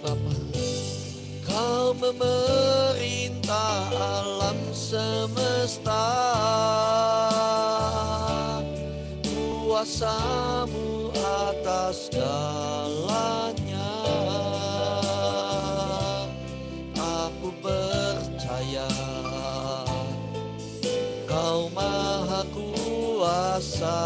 Bapa. Kau memerintah alam semesta, kuasa-Mu atas segalanya. Aku percaya Kau Maha Kuasa.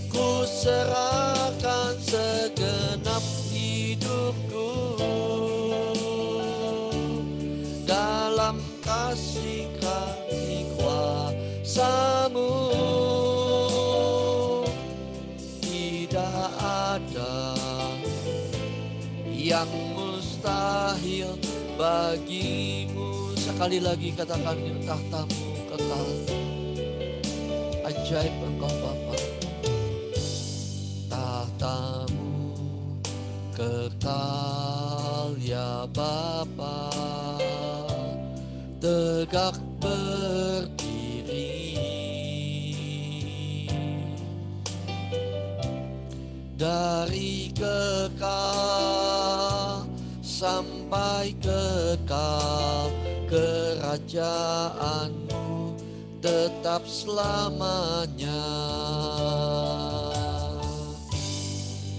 Ku serahkan segenap hidupku dalam kasih kuasa-Mu. Tidak ada yang mustahil bagimu. Sekali lagi katakan, tahta-Mu kekal. Ajaib Engkau Bapa. Tahta-Mu kekal ya Bapa, tegak berdiri. Dari kekal sampai kekal, kerajaan-Mu tetap selamanya.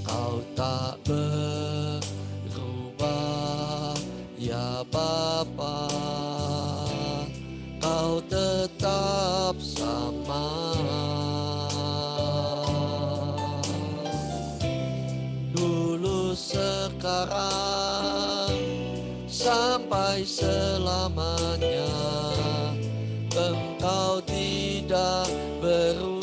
Kau tak berubah ya Bapa, Kau tetap sama. Dulu, sekarang, sampai selamanya, Engkau tidak berubah.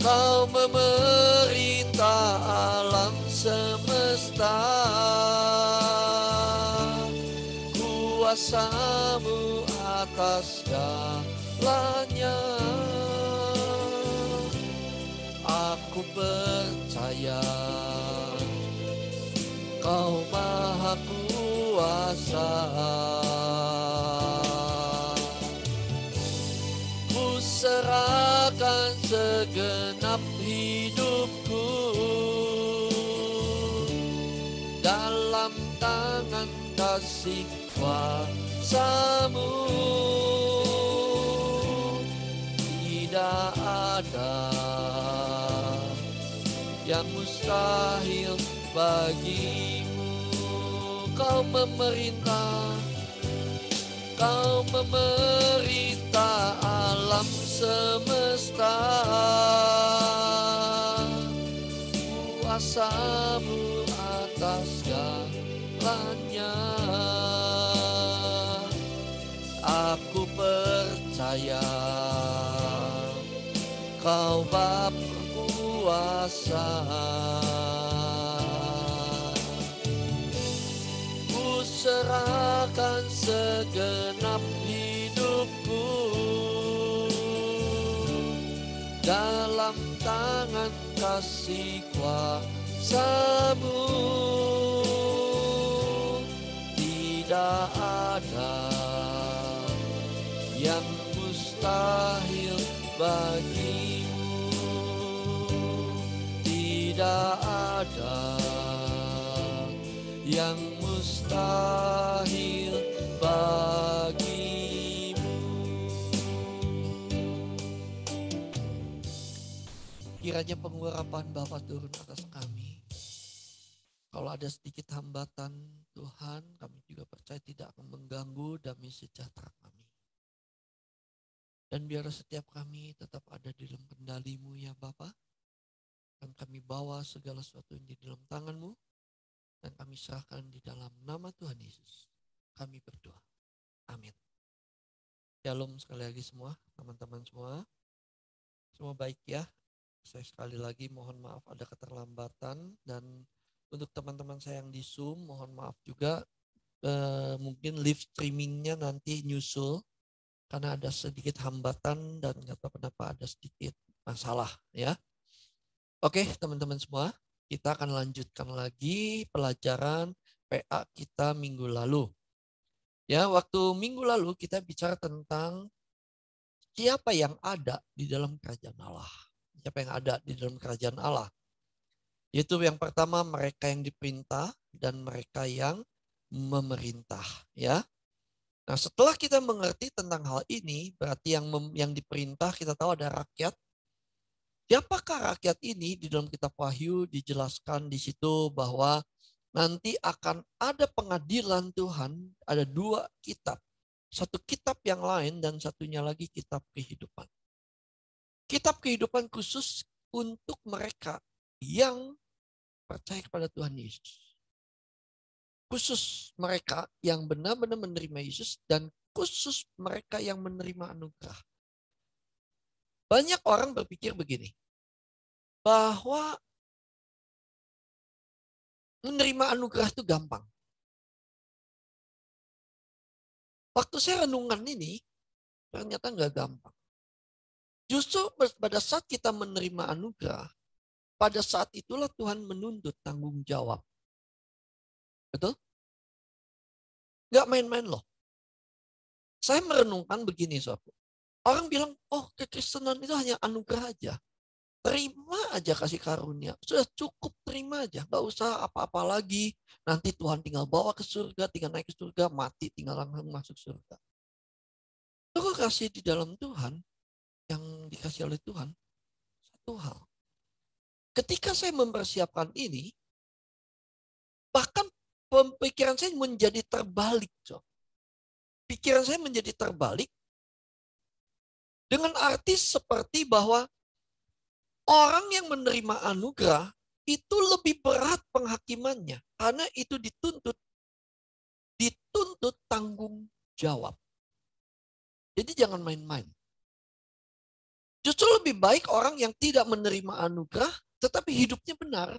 Kau memerintah alam semesta, kuasa-Mu atas segalanya. Aku percaya Kau Maha Kuasa. Ku serahkan segenap hidupku dalam tangan kasih kuasa-Mu. Tidak ada yang mustahil bagimu. Kau memerintah, Kau memerintah alam semesta, kuasa-Mu atas segalanya. Aku percaya Kau Bapa kuasa. Ku serahkan segenap hidupku dalam tangan kasih kuasa-Mu. Tidak ada yang mustahil bagimu. Tidak ada yang mustahil bagimu. Kiranya pengurapan Bapa turun atas kami. Kalau ada sedikit hambatan Tuhan, kami juga percaya tidak akan mengganggu damai sejahtera kami. Dan biar setiap kami tetap ada di dalam kendali-Mu ya Bapa. Dan kami bawa segala sesuatu yang di dalam tangan-Mu. Dan kami serahkan di dalam nama Tuhan Yesus. Kami berdoa. Amin. Shalom sekali lagi semua, teman-teman semua. Semua baik ya. Saya sekali lagi mohon maaf ada keterlambatan. Dan untuk teman-teman saya yang di Zoom, mohon maaf juga. Mungkin live streamingnya nanti nyusul. Karena ada sedikit hambatan dan nggak tahu kenapa ada sedikit masalah ya. Oke teman-teman semua, kita akan lanjutkan lagi pelajaran PA kita minggu lalu. Ya, waktu minggu lalu kita bicara tentang siapa yang ada di dalam kerajaan Allah. Siapa yang ada di dalam kerajaan Allah. Yaitu yang pertama mereka yang diperintah dan mereka yang memerintah. Ya. Nah setelah kita mengerti tentang hal ini, berarti yang diperintah kita tahu ada rakyat. Siapakah rakyat ini? Di dalam kitab Wahyu dijelaskan di situ bahwa nanti akan ada pengadilan Tuhan, ada 2 kitab. Satu kitab yang lain dan satunya lagi kitab kehidupan. Kitab kehidupan khusus untuk mereka yang percaya kepada Tuhan Yesus. Khusus mereka yang benar-benar menerima Yesus dan khusus mereka yang menerima anugerah. Banyak orang berpikir begini, bahwa menerima anugerah itu gampang. Waktu saya renungan ini, ternyata nggak gampang. Justru pada saat kita menerima anugerah, pada saat itulah Tuhan menuntut tanggung jawab. Betul? Nggak main-main loh. Saya merenungkan begini, saudara. Orang bilang, oh kekristenan itu hanya anugerah aja. Terima aja kasih karunia. Sudah cukup terima aja. Nggak usah apa-apa lagi. Nanti Tuhan tinggal bawa ke surga, tinggal naik ke surga, mati, tinggal langsung masuk surga. Itu kasih di dalam Tuhan, yang dikasih oleh Tuhan, satu hal. Ketika saya mempersiapkan ini, bahkan pemikiran saya menjadi terbalik. Pikiran saya menjadi terbalik dengan arti seperti bahwa orang yang menerima anugerah itu lebih berat penghakimannya karena itu dituntut tanggung jawab. Jadi jangan main-main. Justru lebih baik orang yang tidak menerima anugerah tetapi hidupnya benar,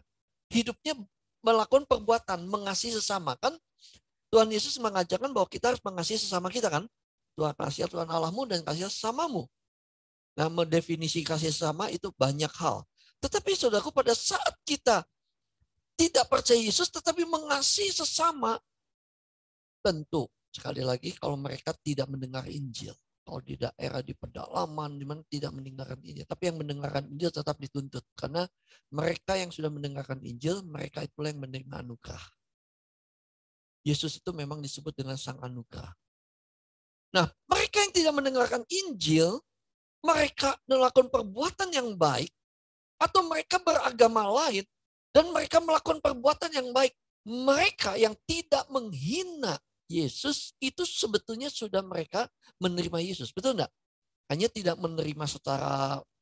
hidupnya melakukan perbuatan, mengasihi sesama. Kan Tuhan Yesus mengajarkan bahwa kita harus mengasihi sesama kita kan. Tuhan kasih Tuhan Allahmu dan kasih sesamamu. Nah, mendefinisi kasih sesama itu banyak hal. Tetapi saudaraku, pada saat kita tidak percaya Yesus tetapi mengasihi sesama, tentu sekali lagi kalau mereka tidak mendengar Injil. Kalau di daerah di pedalaman, di mana tidak mendengarkan Injil. Tapi yang mendengarkan Injil tetap dituntut. Karena mereka yang sudah mendengarkan Injil, mereka itulah yang menerima anugerah. Yesus itu memang disebut dengan sang anugerah. Nah, mereka yang tidak mendengarkan Injil, mereka melakukan perbuatan yang baik, atau mereka beragama lain, dan mereka melakukan perbuatan yang baik. Mereka yang tidak menghina Yesus, itu sebetulnya sudah mereka menerima Yesus. Betul enggak? Hanya tidak menerima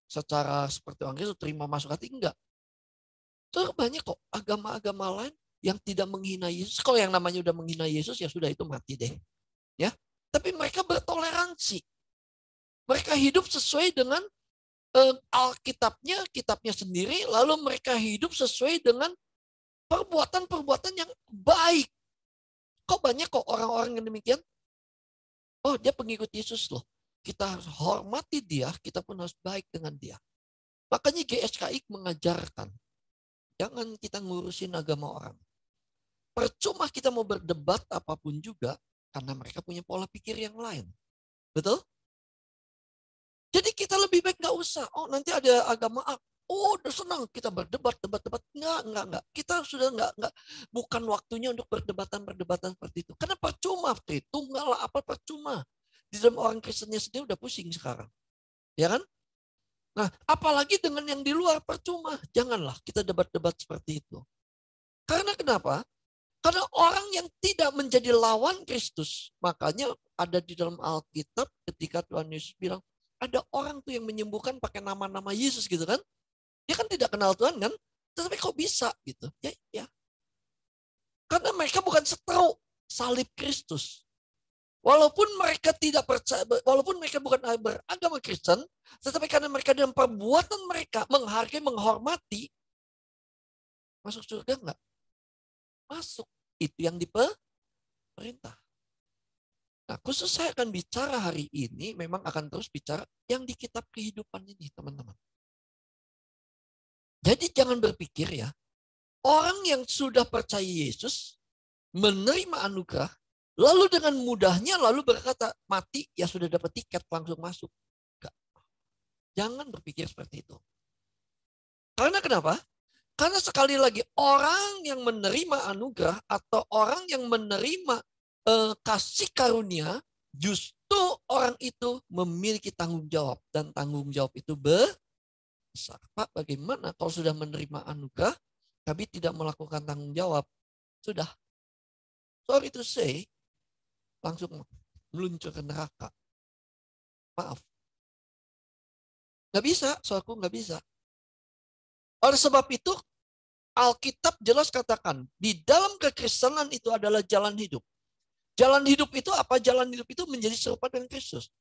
secara seperti orang Kristen, terima masuk hati, enggak. Terus banyak kok agama-agama lain yang tidak menghina Yesus. Kalau yang namanya udah menghina Yesus, ya sudah itu mati deh. Ya, tapi mereka bertoleransi. Mereka hidup sesuai dengan Alkitabnya, kitabnya sendiri, lalu mereka hidup sesuai dengan perbuatan-perbuatan yang baik. Kok banyak kok orang-orang yang demikian? Oh, dia pengikut Yesus loh. Kita harus hormati dia, kita pun harus baik dengan dia. Makanya GSKI mengajarkan, jangan kita ngurusin agama orang. Percuma kita mau berdebat apapun juga, karena mereka punya pola pikir yang lain. Betul? Jadi kita lebih baik nggak usah. Oh, nanti ada agama A. Oh, udah senang kita berdebat. Enggak. Kita sudah enggak. Bukan waktunya untuk perdebatan seperti itu. Karena percuma, tunggal apa percuma. Di dalam orang Kristennya sendiri udah pusing sekarang. Ya kan? Nah, apalagi dengan yang di luar percuma. Janganlah kita debat-debat seperti itu. Karena kenapa? Karena orang yang tidak menjadi lawan Kristus. Makanya ada di dalam Alkitab ketika Tuhan Yesus bilang, ada orang tuh yang menyembuhkan pakai nama-nama Yesus gitu kan. Dia kan tidak kenal Tuhan kan. Tapi kok bisa gitu. Ya. Karena mereka bukan seteru salib Kristus. Walaupun mereka tidak percaya, walaupun mereka bukan beragama Kristen, tetapi karena mereka dalam perbuatan mereka menghargai, menghormati, masuk surga enggak? Masuk. Itu yang diperintah. Nah, khusus saya akan bicara hari ini, memang akan terus bicara yang di kitab kehidupan ini, teman-teman. Jadi jangan berpikir ya, orang yang sudah percaya Yesus, menerima anugerah, lalu dengan mudahnya lalu berkata, mati, ya sudah dapat tiket langsung masuk. Enggak. Jangan berpikir seperti itu. Karena kenapa? Karena sekali lagi orang yang menerima anugerah atau orang yang menerima kasih karunia, justru orang itu memiliki tanggung jawab. Dan tanggung jawab itu besar. Pak, bagaimana kalau sudah menerima anugerah, tapi tidak melakukan tanggung jawab? Sudah, sorry to say, langsung meluncur ke neraka. Maaf. Nggak bisa, soalku nggak bisa. Oleh sebab itu, Alkitab jelas katakan, di dalam kekristenan itu adalah jalan hidup. Jalan hidup itu apa? Jalan hidup itu menjadi serupa dengan Kristus.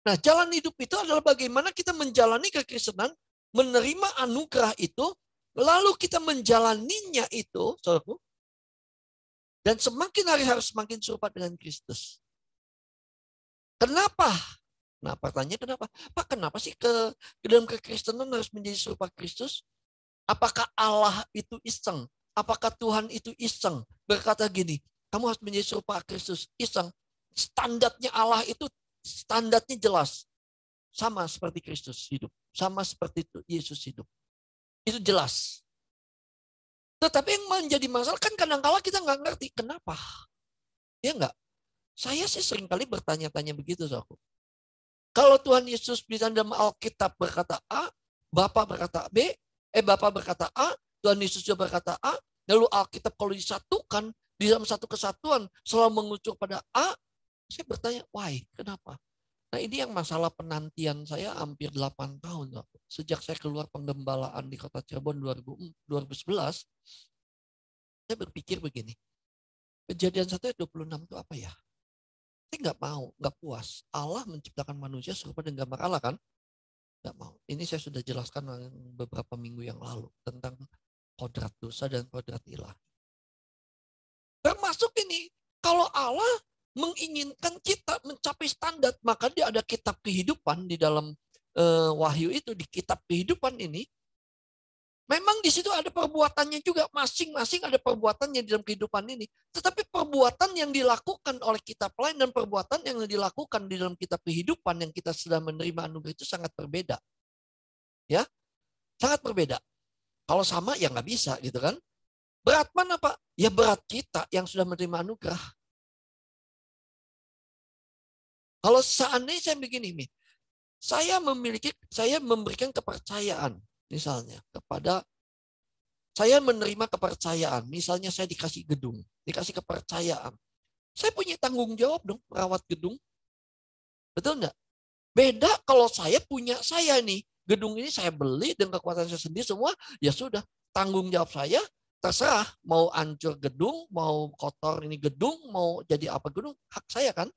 Nah, jalan hidup itu adalah bagaimana kita menjalani kekristenan, menerima anugerah itu, lalu kita menjalaninya itu, saudaraku, dan semakin hari harus semakin serupa dengan Kristus. Kenapa? Nah, pertanyaannya kenapa? Pak, kenapa sih ke dalam kekristenan harus menjadi serupa Kristus? Apakah Allah itu iseng? Apakah Tuhan itu iseng? Berkata gini, kamu harus menjadi serupa Kristus. Iseng. Standarnya Allah itu standarnya jelas. Sama seperti Kristus hidup. Sama seperti itu Yesus hidup. Itu jelas. Tetapi yang menjadi masalah kan kadang-kala kita nggak ngerti. Kenapa? Ya nggak? Saya sih seringkali bertanya-tanya begitu, saudaraku. Kalau Tuhan Yesus bisa dalam Alkitab berkata A, Bapak berkata B, Bapak berkata A, Tuhan Yesus juga berkata A, lalu Alkitab kalau disatukan, di dalam satu kesatuan selalu mengucuk pada A, saya bertanya, why? Kenapa? Nah, ini yang masalah penantian saya hampir 8 tahun. Sejak saya keluar penggembalaan di kota Cirebon 2011, saya berpikir begini, Kejadian 1 ayat 26 itu apa ya? Saya nggak mau, nggak puas. Allah menciptakan manusia serupa dengan gambar Allah kan? Nggak mau. Ini saya sudah jelaskan beberapa minggu yang lalu tentang kodrat dosa dan kodrat ilah. Termasuk ini, kalau Allah menginginkan kita mencapai standar, maka dia ada kitab kehidupan di dalam Wahyu itu, di kitab kehidupan ini. Memang di situ ada perbuatannya juga, masing-masing ada perbuatannya di dalam kehidupan ini. Tetapi perbuatan yang dilakukan oleh kitab lain dan perbuatan yang dilakukan di dalam kitab kehidupan yang kita sudah menerima anugerah itu sangat berbeda. Ya, sangat berbeda. Kalau sama ya nggak bisa gitu kan. Berat mana Pak? Ya berat kita yang sudah menerima anugerah. Kalau seandainya saya begini nih, saya memberikan kepercayaan misalnya kepada saya menerima kepercayaan, misalnya saya dikasih gedung, dikasih kepercayaan. Saya punya tanggung jawab dong merawat gedung. Betul nggak? Beda kalau saya nih, gedung ini saya beli dengan kekuatan saya sendiri semua, ya sudah, tanggung jawab saya terserah mau hancur gedung, mau kotor ini gedung, mau jadi apa gedung, hak saya kan.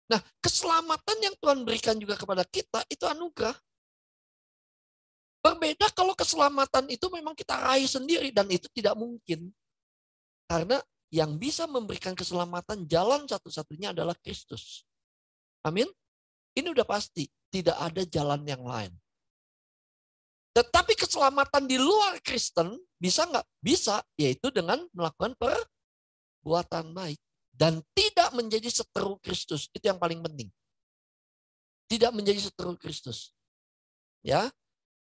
Nah, keselamatan yang Tuhan berikan juga kepada kita itu anugerah. Berbeda kalau keselamatan itu memang kita raih sendiri dan itu tidak mungkin. Karena yang bisa memberikan keselamatan jalan satu-satunya adalah Kristus. Amin. Ini udah pasti, tidak ada jalan yang lain. Tetapi keselamatan di luar Kristen bisa nggak? Bisa, yaitu dengan melakukan perbuatan baik dan tidak menjadi seteru Kristus. Itu yang paling penting. Tidak menjadi seteru Kristus. Ya,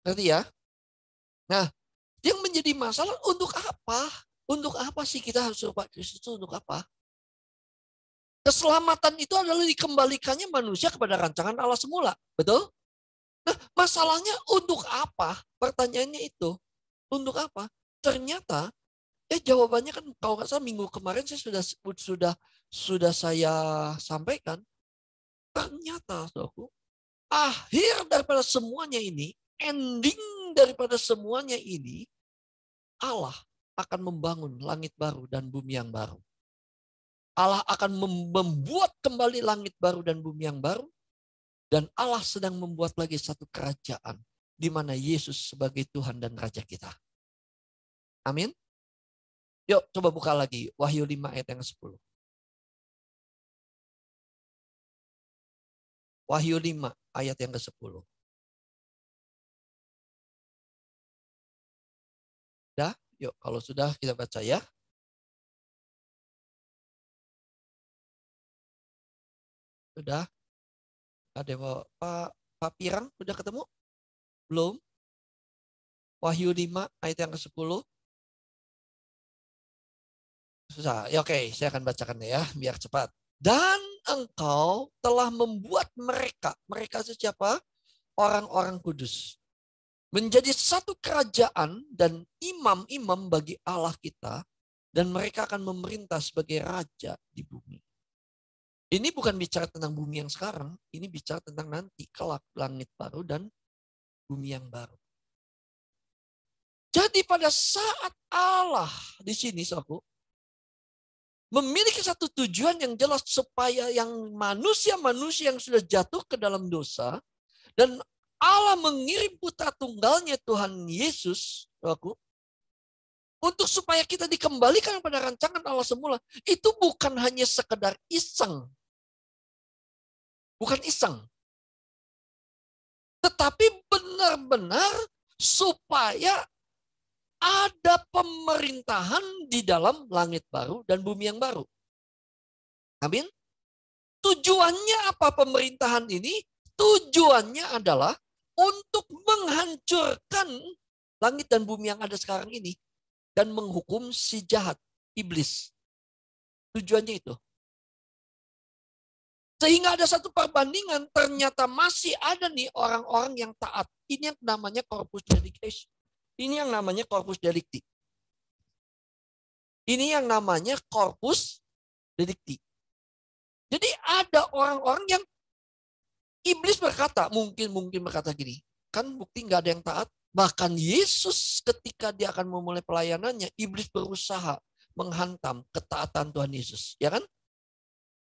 ngerti ya? Nah, yang menjadi masalah untuk apa? Untuk apa sih kita harus serupa Kristus itu untuk apa? Keselamatan itu adalah dikembalikannya manusia kepada rancangan Allah semula. Betul? Nah, masalahnya untuk apa? Pertanyaannya itu. Untuk apa? Ternyata, jawabannya kan kalau nggak salah minggu kemarin saya sudah saya sampaikan. Ternyata, saudaraku, akhir daripada semuanya ini, ending daripada semuanya ini, Allah akan membangun langit baru dan bumi yang baru. Allah akan membuat kembali langit baru dan bumi yang baru. Dan Allah sedang membuat lagi satu kerajaan di mana Yesus sebagai Tuhan dan Raja kita. Amin. Yuk coba buka lagi Wahyu 5 ayat yang 10. Wahyu 5 ayat yang ke-10. Sudah? Yuk kalau sudah kita baca ya. Sudah? Ada yang mau, Pak Pirang udah ketemu? Belum? Wahyu 5 ayat yang ke-10. Susah. Ya, oke, saya akan bacakan ya biar cepat. Dan engkau telah membuat mereka itu siapa? Orang-orang kudus. Menjadi satu kerajaan dan imam-imam bagi Allah kita. Dan mereka akan memerintah sebagai raja di bumi. Ini bukan bicara tentang bumi yang sekarang. Ini bicara tentang nanti kelak langit baru dan bumi yang baru. Jadi pada saat Allah di sini, saudaraku, memiliki satu tujuan yang jelas supaya yang manusia-manusia yang sudah jatuh ke dalam dosa dan Allah mengirim putra tunggalnya Tuhan Yesus, saudaraku, untuk supaya kita dikembalikan pada rancangan Allah semula. Itu bukan hanya sekedar iseng. Bukan iseng. Tetapi benar-benar supaya ada pemerintahan di dalam langit baru dan bumi yang baru. Amin. Tujuannya apa pemerintahan ini? Tujuannya adalah untuk menghancurkan langit dan bumi yang ada sekarang ini. Dan menghukum si jahat, iblis. Tujuannya itu. Sehingga ada satu perbandingan, ternyata masih ada nih orang-orang yang taat. Ini yang namanya corpus delicti. Ini yang namanya corpus delicti. Ini yang namanya corpus delicti. Jadi ada orang-orang yang iblis berkata, mungkin berkata gini, kan bukti nggak ada yang taat. Bahkan Yesus ketika dia akan memulai pelayanannya, iblis berusaha menghantam ketaatan Tuhan Yesus. Ya kan?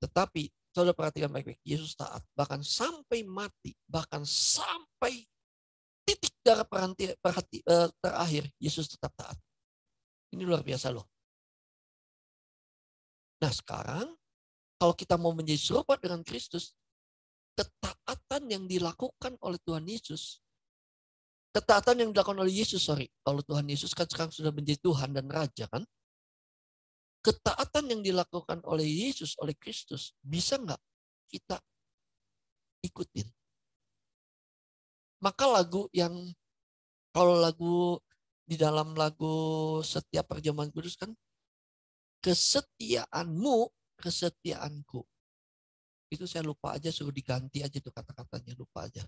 Tetapi, saudara perhatikan baik-baik, Yesus taat. Bahkan sampai mati, bahkan sampai titik darah terakhir, Yesus tetap taat. Ini luar biasa loh. Nah sekarang, kalau kita mau menjadi serupa dengan Kristus, ketaatan yang dilakukan oleh Tuhan Yesus, kalau Tuhan Yesus kan sekarang sudah menjadi Tuhan dan Raja kan, ketaatan yang dilakukan oleh Yesus, oleh Kristus, bisa nggak kita ikutin? Maka kalau lagu di dalam lagu Setiap Perjamuan Kudus kan, kesetiaanmu, kesetiaanku. Itu saya lupa aja, suruh diganti aja tuh kata-katanya, lupa aja.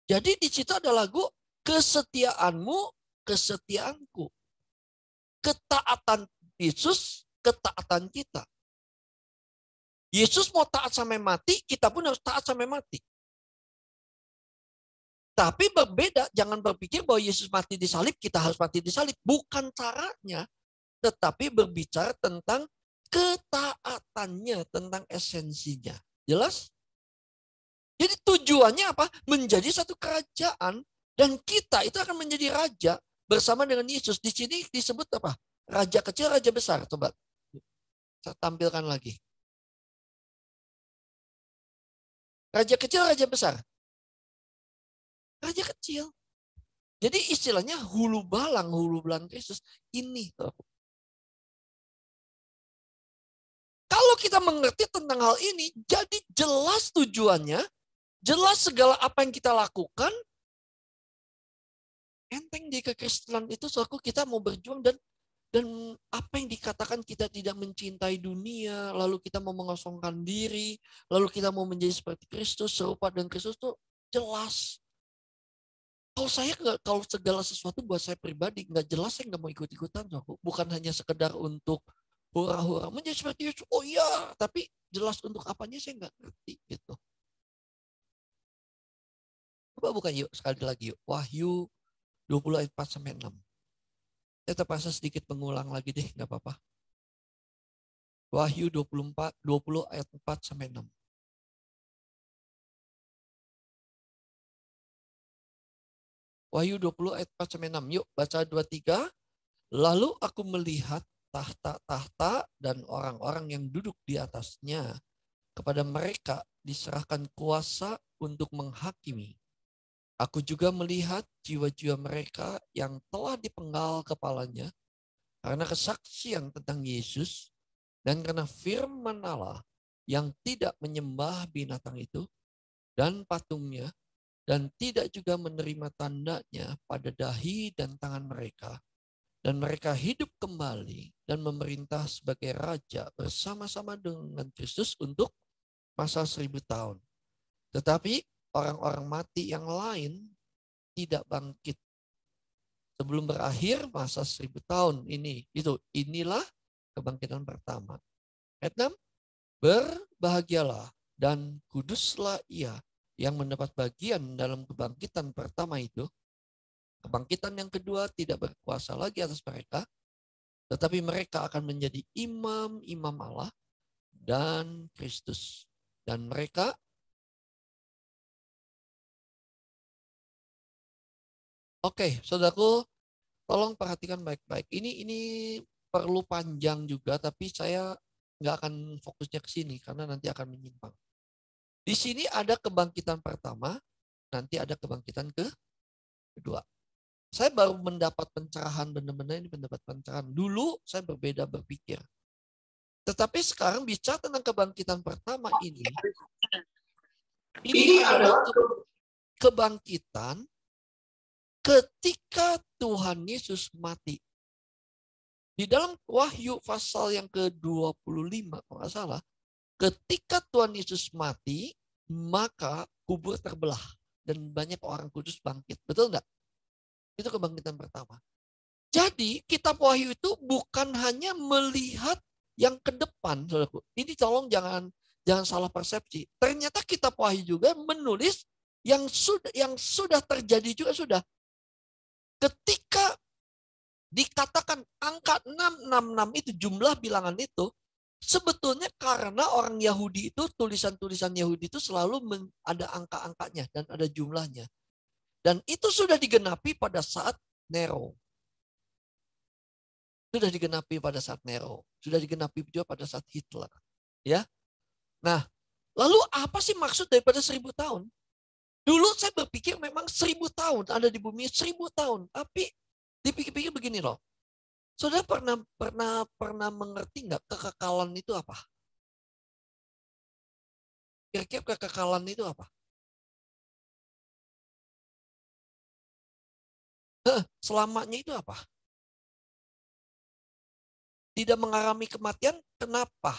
Jadi di situ ada lagu kesetiaanmu, kesetiaanku. Ketaatan Yesus, ketaatan kita. Yesus mau taat sampai mati, kita pun harus taat sampai mati. Tapi berbeda, jangan berpikir bahwa Yesus mati di salib, kita harus mati di salib. Bukan caranya, tetapi berbicara tentang ketaatannya, tentang esensinya. Jelas? Jadi tujuannya apa? Menjadi satu kerajaan, dan kita itu akan menjadi raja bersama dengan Yesus. Di sini disebut apa? Raja kecil, raja besar. Coba saya tampilkan lagi. Raja kecil, raja besar. Raja kecil. Jadi istilahnya hulu balang Kristus ini. Kalau kita mengerti tentang hal ini, jadi jelas tujuannya, jelas segala apa yang kita lakukan, enteng di kekristenan itu suatu kita mau berjuang dan apa yang dikatakan kita tidak mencintai dunia, lalu kita mau mengosongkan diri, lalu kita mau menjadi seperti Kristus, serupa dengan Kristus itu jelas. Kalau segala sesuatu buat saya pribadi nggak jelas, saya nggak mau ikut-ikutan. Bukan hanya sekedar untuk hura-hura menjadi seperti Yesus. Oh iya, tapi jelas untuk apanya saya nggak ngerti gitu. Coba bukan yuk sekali lagi yuk. Wahyu 20 ayat 4 sampai 6. Saya terpaksa sedikit mengulang lagi deh, nggak apa-apa. Wahyu 20 ayat 4 sampai 6. Wahyu 20 ayat 4 sampai 6. Yuk baca 2-3. Lalu aku melihat tahta-tahta dan orang-orang yang duduk di atasnya. Kepada mereka diserahkan kuasa untuk menghakimi. Aku juga melihat jiwa-jiwa mereka yang telah dipenggal kepalanya karena kesaksian tentang Yesus dan karena firman Allah. yang tidak menyembah binatang itu dan patungnya, dan tidak juga menerima tandanya pada dahi dan tangan mereka. Dan mereka hidup kembali dan memerintah sebagai raja bersama-sama dengan Kristus untuk masa 1000 tahun. Tetapi orang-orang mati yang lain tidak bangkit sebelum berakhir masa 1000 tahun ini. Inilah kebangkitan pertama. Ayat 6, berbahagialah dan kuduslah ia yang mendapat bagian dalam kebangkitan pertama itu. Kebangkitan yang kedua tidak berkuasa lagi atas mereka, tetapi mereka akan menjadi imam-imam Allah dan Kristus. Dan mereka saudaraku, tolong perhatikan baik-baik. Ini perlu panjang juga, tapi saya nggak akan fokusnya ke sini karena nanti akan menyimpang. Di sini ada kebangkitan pertama, nanti ada kebangkitan kedua. Saya baru mendapat pencerahan, benar-benar ini mendapat pencerahan. Dulu saya berbeda berpikir. Tetapi sekarang bicara tentang kebangkitan pertama ini adalah kebangkitan ketika Tuhan Yesus mati. Di dalam Wahyu pasal yang ke-25, kalau nggak salah, ketika Tuhan Yesus mati, maka kubur terbelah dan banyak orang kudus bangkit. Betul nggak? Itu kebangkitan pertama. Jadi kitab Wahyu itu bukan hanya melihat yang ke depan, saudaraku. Ini tolong jangan salah persepsi. Ternyata kitab Wahyu juga menulis yang sudah terjadi juga sudah. Ketika dikatakan angka 666 itu jumlah bilangan itu, sebetulnya karena orang Yahudi itu, tulisan-tulisan Yahudi itu selalu ada angka-angkanya dan ada jumlahnya. Dan itu sudah digenapi pada saat Nero. Sudah digenapi pada saat Nero. Sudah digenapi juga pada saat Hitler. Ya. Nah, lalu apa sih maksud daripada 1000 tahun? Dulu saya berpikir memang 1000 tahun ada di bumi, 1000 tahun. Tapi dipikir-pikir begini loh. Saudara pernah mengerti nggak kekekalan itu apa? Kira-kira kekekalan itu apa? Selamanya itu apa? Tidak mengalami kematian, kenapa?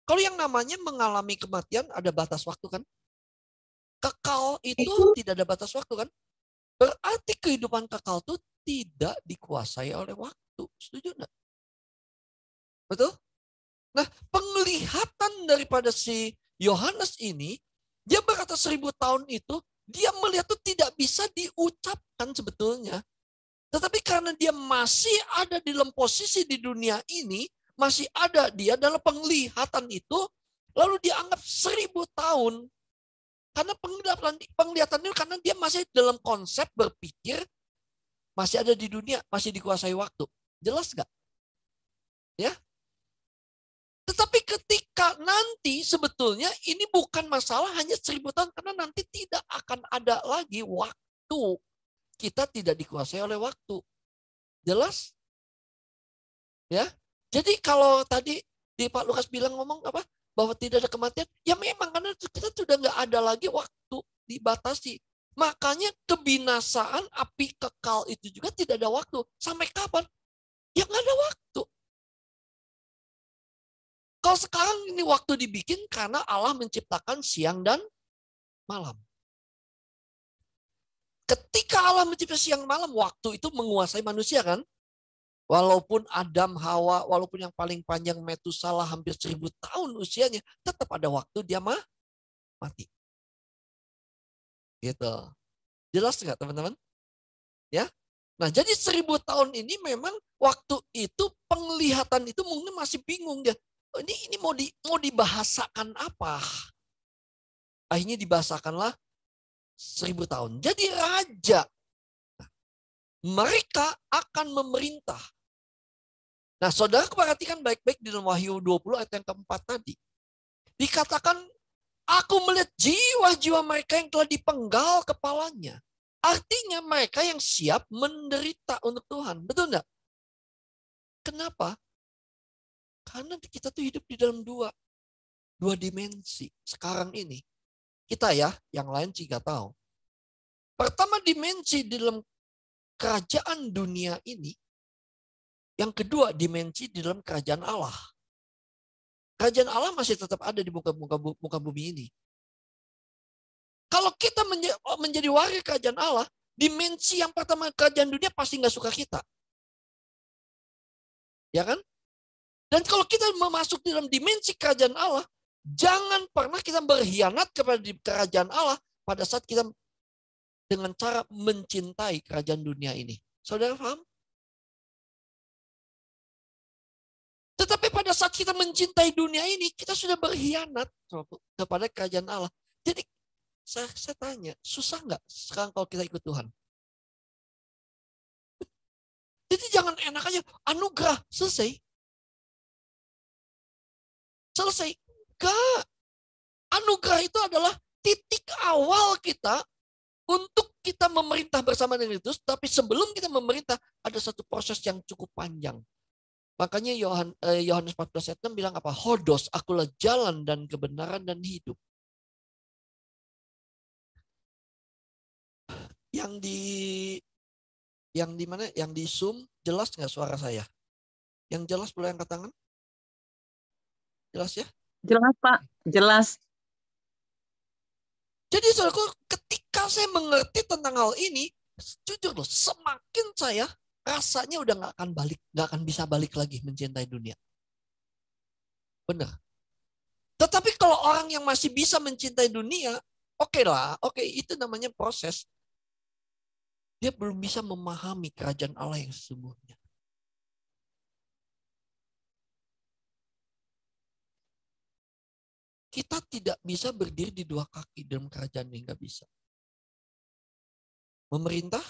Kalau yang namanya mengalami kematian ada batas waktu kan? Kekal itu tidak ada batas waktu kan? Berarti kehidupan kekal itu tidak dikuasai oleh waktu. Setuju enggak? Betul? Nah, penglihatan daripada si Yohanes ini, dia berkata 1000 tahun itu, dia melihat itu tidak bisa diucapkan sebetulnya. Tetapi karena dia masih ada di dalam posisi di dunia ini, masih ada dia dalam penglihatan itu, lalu dianggap 1000 tahun. Karena penglihatan itu karena dia masih dalam konsep berpikir, masih ada di dunia, masih dikuasai waktu. Jelas nggak? Ya. Tetapi ketika nanti sebetulnya ini bukan masalah hanya 1000 tahun, karena nanti tidak akan ada lagi waktu. Kita tidak dikuasai oleh waktu. Jelas? Ya. Jadi kalau tadi di Pak Lukas bilang ngomong apa? Bahwa tidak ada kematian. Ya memang karena kita sudah nggak ada lagi waktu dibatasi. Makanya kebinasaan api kekal itu juga tidak ada waktu. Sampai kapan? Ya nggak ada waktu. Kalau sekarang ini waktu dibikin karena Allah menciptakan siang dan malam. Ketika Allah menciptakan siang malam, waktu itu menguasai manusia kan? Walaupun Adam, Hawa, walaupun yang paling panjang Metusalah hampir 1000 tahun usianya, tetap ada waktu dia mati. Gitu. Jelas nggak teman-teman? Ya. Nah, jadi 1000 tahun ini memang waktu itu penglihatan itu mungkin masih bingung dia. Ini mau dibahasakan apa? Akhirnya dibahasakanlah 1000 tahun. Jadi raja. Mereka akan memerintah. Nah, saudara perhatikan baik-baik di dalam Wahyu 20 ayat yang keempat tadi. Dikatakan, aku melihat jiwa-jiwa mereka yang telah dipenggal kepalanya. Artinya mereka yang siap menderita untuk Tuhan. Betul enggak? Kenapa? Karena kita tuh hidup di dalam dua dimensi. Sekarang ini. Kita ya, yang lain sih gak tahu. Pertama dimensi di dalam kerajaan dunia ini. Yang kedua dimensi di dalam kerajaan Allah. Kerajaan Allah masih tetap ada di muka bumi ini. Kalau kita menjadi warga kerajaan Allah, dimensi yang pertama kerajaan dunia pasti nggak suka kita. Ya kan? Dan kalau kita masuk dalam dimensi kerajaan Allah, jangan pernah kita berkhianat kepada kerajaan Allah pada saat kita dengan cara mencintai kerajaan dunia ini. Saudara paham? Tetapi pada saat kita mencintai dunia ini, kita sudah berkhianat kepada kerajaan Allah. Jadi saya tanya, susah nggak sekarang kalau kita ikut Tuhan? Jadi jangan enak aja, anugerah, selesai. Selesai. Enggak. Anugerah itu adalah titik awal kita untuk kita memerintah bersama dengan Kristus. Tapi sebelum kita memerintah, ada satu proses yang cukup panjang. Makanya Yohanes 14 ayat 6 bilang apa? Hodos, akulah jalan dan kebenaran dan hidup. Yang di mana? Yang di Zoom jelas nggak suara saya? Yang jelas boleh angkat tangan? Jelas ya? Jelas Pak, jelas. Jadi saudaraku, ketika saya mengerti tentang hal ini, jujur loh, semakin saya rasanya udah nggak akan bisa balik lagi mencintai dunia. Benar. Tetapi kalau orang yang masih bisa mencintai dunia, oke lah, itu namanya proses. Dia belum bisa memahami kerajaan Allah yang sesungguhnya. Kita tidak bisa berdiri di dua kaki dalam kerajaan ini, nggak bisa. Memerintah,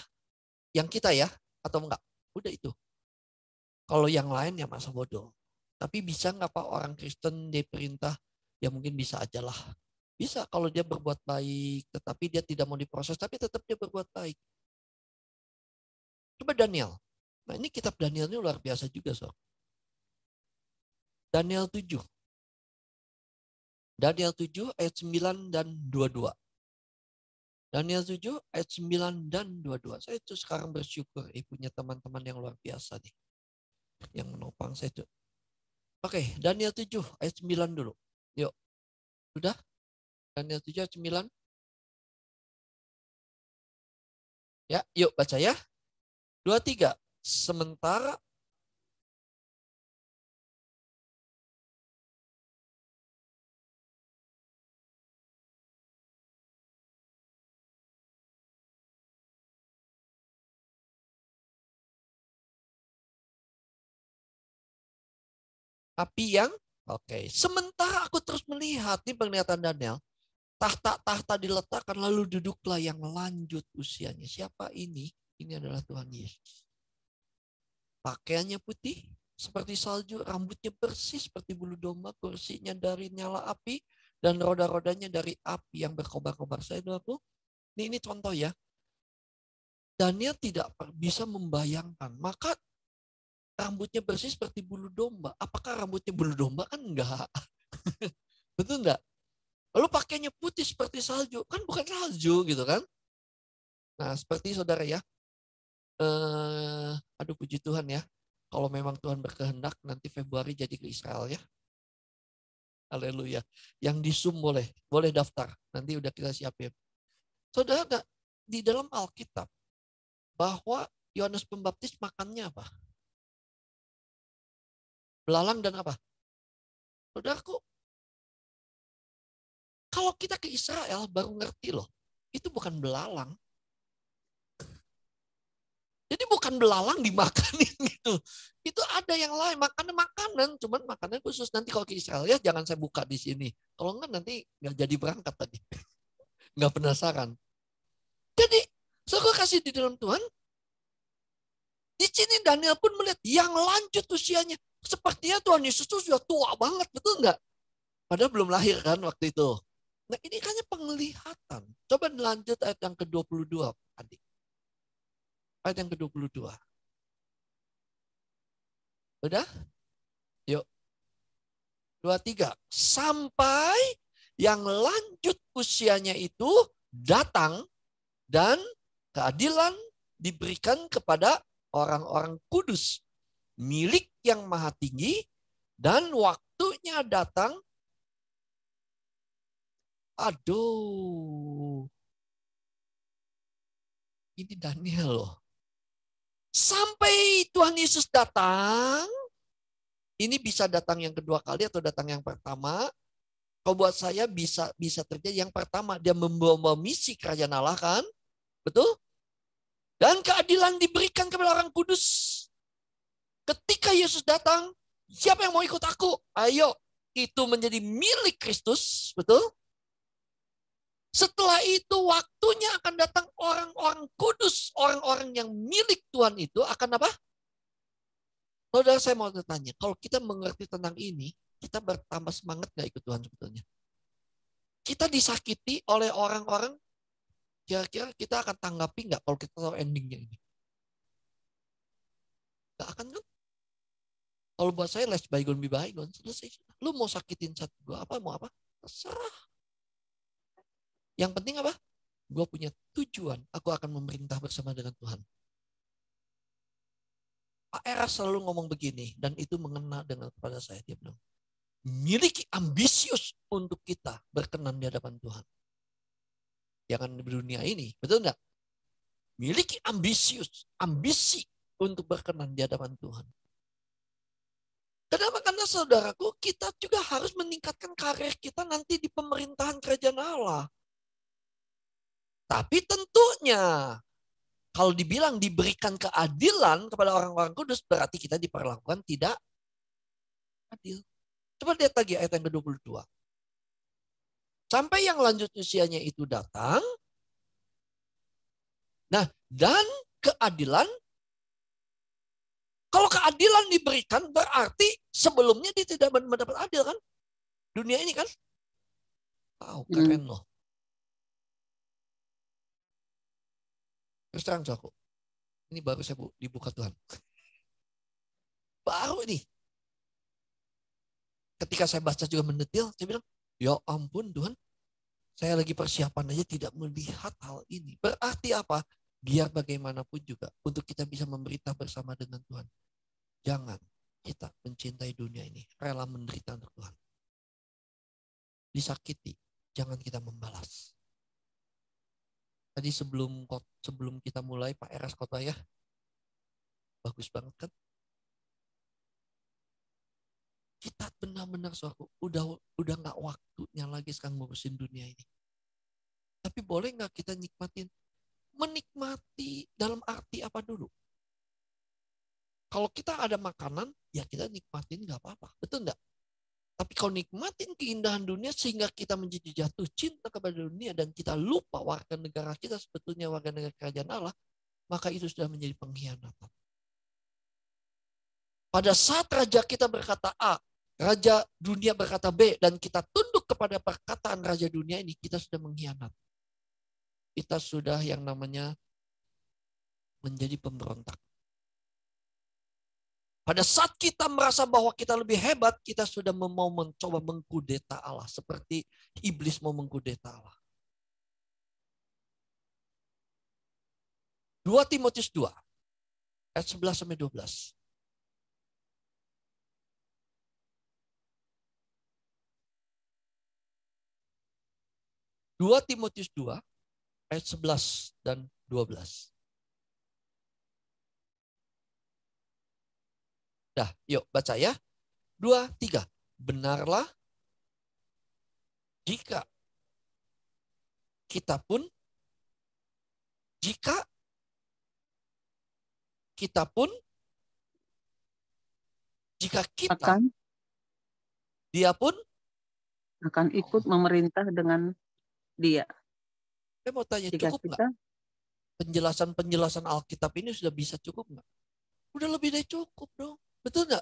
yang kita ya, atau enggak? Udah itu. Kalau yang lain ya masa bodoh. Tapi bisa nggak Pak orang Kristen diperintah? Ya mungkin bisa aja lah. Bisa kalau dia berbuat baik, tetapi dia tidak mau diproses, tapi tetap dia berbuat baik. Coba Daniel. Nah ini kitab Daniel ini luar biasa juga, so. Daniel 7. Daniel 7 ayat 9 dan 22. Daniel 7 ayat 9 dan 22. Saya tuh sekarang bersyukur punya teman-teman yang luar biasa nih. Yang menopang saya tuh. Oke, Daniel 7 ayat 9 dulu. Yuk. Sudah? Daniel 7 ayat 9. Ya, yuk baca ya. 23. Sementara api yang sementara aku terus melihat di penglihatan Daniel, tahta-tahta diletakkan lalu duduklah yang lanjut usianya. Siapa ini? Ini adalah Tuhan Yesus. Pakaiannya putih seperti salju, rambutnya bersih seperti bulu domba, kursinya dari nyala api dan roda-rodanya dari api yang berkobar-kobar. Ini contoh ya. Daniel tidak bisa membayangkan. Maka rambutnya bersih seperti bulu domba. Apakah rambutnya bulu domba? Kan enggak. Betul enggak? Lalu pakainya putih seperti salju. Kan bukan salju gitu kan. Nah seperti saudara ya. Aduh puji Tuhan ya. Kalau memang Tuhan berkehendak nanti Februari jadi ke Israel ya. Haleluya. Yang di Zoom boleh daftar. Nanti udah kita siapin. Saudara enggak, di dalam Alkitab bahwa Yohanes Pembaptis makannya apa? Belalang dan apa? Saudaraku, kalau kita ke Israel baru ngerti loh. Itu bukan belalang. Jadi bukan belalang dimakanin gitu. Itu ada yang lain, makanan, cuman makanan khusus. Nanti kalau ke Israel ya jangan saya buka di sini. Kalau enggak nanti nggak jadi berangkat tadi. Nggak penasaran. Jadi, saya kasih di dalam Tuhan. Di sini Daniel pun melihat yang lanjut usianya. Sepertinya Tuhan Yesus itu sudah tua banget, betul nggak? Padahal belum lahir kan waktu itu. Nah ini hanya penglihatan. Coba lanjut ayat yang ke-22 adik. Ayat yang ke-22. Udah? Yuk. 2, 3. Sampai yang lanjut usianya itu datang dan keadilan diberikan kepada orang-orang kudus, milik yang maha tinggi, dan waktunya datang. Aduh, ini Daniel loh. Sampai Tuhan Yesus datang, ini bisa datang yang kedua kali atau datang yang pertama. Kalau buat saya bisa terjadi yang pertama, dia membawa misi kerajaan Allah kan? Betul? Dan keadilan diberikan kepada orang kudus. Ketika Yesus datang, siapa yang mau ikut aku? Ayo, itu menjadi milik Kristus, betul? Setelah itu waktunya akan datang orang-orang kudus, orang-orang yang milik Tuhan itu akan apa? Saudara, saya mau tanya, kalau kita mengerti tentang ini, kita bertambah semangat gak ikut Tuhan sebetulnya? Kita disakiti oleh orang-orang, kira-kira kita akan tanggapi nggak kalau kita tahu endingnya ini? Gak akan kan? Kalau buat saya, let's bygone be bygone. Selesai. Lu mau sakitin satu gue apa, mau apa? Terserah. Yang penting apa? Gue punya tujuan. Aku akan memerintah bersama dengan Tuhan. Pak Era selalu ngomong begini, dan itu mengena dengan kepada saya. Dia bilang, miliki ambisius untuk kita berkenan di hadapan Tuhan. Jangan di dunia ini, betul nggak? Miliki ambisius, ambisi untuk berkenan di hadapan Tuhan. Kenapa? Karena saudaraku, kita juga harus meningkatkan karir kita nanti di pemerintahan kerajaan Allah. Tapi tentunya, kalau dibilang diberikan keadilan kepada orang-orang kudus, berarti kita diperlakukan tidak adil. Coba lihat lagi ayat yang ke-22. Sampai yang lanjut usianya itu datang. Nah, dan keadilan, kalau keadilan diberikan berarti sebelumnya dia tidak mendapat adil kan? Dunia ini kan? Wow, keren loh. Terus terang aku, ini baru saya dibuka Tuhan. Baru ini. Ketika saya baca juga mendetil, saya bilang, ya ampun Tuhan, saya lagi persiapan aja tidak melihat hal ini. Berarti apa? Biar bagaimanapun juga, untuk kita bisa memberita bersama dengan Tuhan. Jangan kita mencintai dunia ini, rela menderita untuk Tuhan. Disakiti, jangan kita membalas. Tadi sebelum kita mulai, Pak Eras Kota ya, bagus banget kan? Kita benar-benar suatu udah nggak waktunya lagi sekarang ngurusin dunia ini. Tapi boleh nggak kita menikmati dalam arti apa dulu? Kalau kita ada makanan, ya kita nikmatin nggak apa-apa, betul nggak? Tapi kalau nikmatin keindahan dunia sehingga kita menjadi jatuh cinta kepada dunia dan kita lupa warga negara kita sebetulnya warga negara kerajaan Allah, maka itu sudah menjadi pengkhianatan. Pada saat raja kita berkata A, raja dunia berkata B, dan kita tunduk kepada perkataan raja dunia ini, kita sudah mengkhianat. Kita sudah yang namanya menjadi pemberontak. Pada saat kita merasa bahwa kita lebih hebat, kita sudah mau mencoba mengkudeta Allah. Seperti iblis mau mengkudeta Allah. 2 Timotius 2, ayat 11-12. Dua Timotius 2, ayat 11 dan 12. Dah, yuk baca ya. 2, 3. Benarlah jika kita pun jika kita dia pun akan ikut memerintah dengan dia. Saya mau tanya, Jika cukup kita nggak? Penjelasan Alkitab ini sudah bisa cukup nggak? Udah lebih dari cukup dong. Betul nggak?